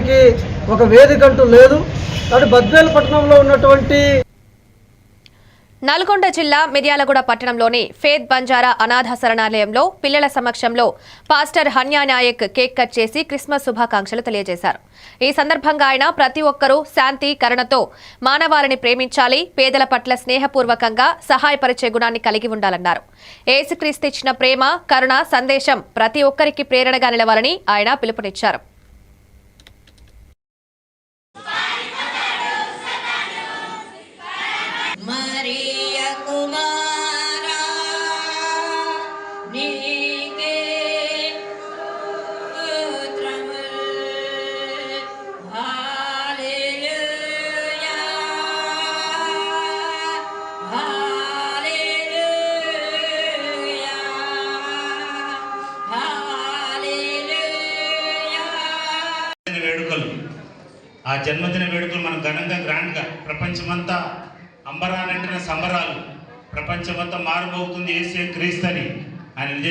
చేసుకోవడానికి ఒక వేదిక అంటూ లేదు. కాబట్టి బద్వేలు పట్టణంలో ఉన్నటువంటి నల్గొండ జిల్లా మిర్యాలగూడ పట్టణంలోని ఫేత్ బంజారా అనాథ శరణాలయంలో పిల్లల సమక్షంలో పాస్టర్ హన్యా నాయక్ కేక్ కట్ చేసి క్రిస్మస్ శుభాకాంక్షలు తెలియజేశారు. ఈ సందర్భంగా ఆయన ప్రతి ఒక్కరూ శాంతి కరుణతో మానవాళిని ప్రేమించాలి, పేదల పట్ల స్నేహపూర్వకంగా సహాయపరిచే గుణాన్ని కలిగి ఉండాలన్నారు. యేసుక్రీస్తు ఇచ్చిన ప్రేమ, కరుణ సందేశం ప్రతి ఒక్కరికి ప్రేరణగా నిలవాలని ఆయన పిలుపునిచ్చారు. ఆ జన్మదిన వేడుకలు మనం ఘనంగా గ్రాండ్గా ప్రపంచమంతా అంబరానంటిన సంబరాలు, ప్రపంచమంతా మారుమోగుతుంది యేసు క్రీస్తు అని ఆయన నిజ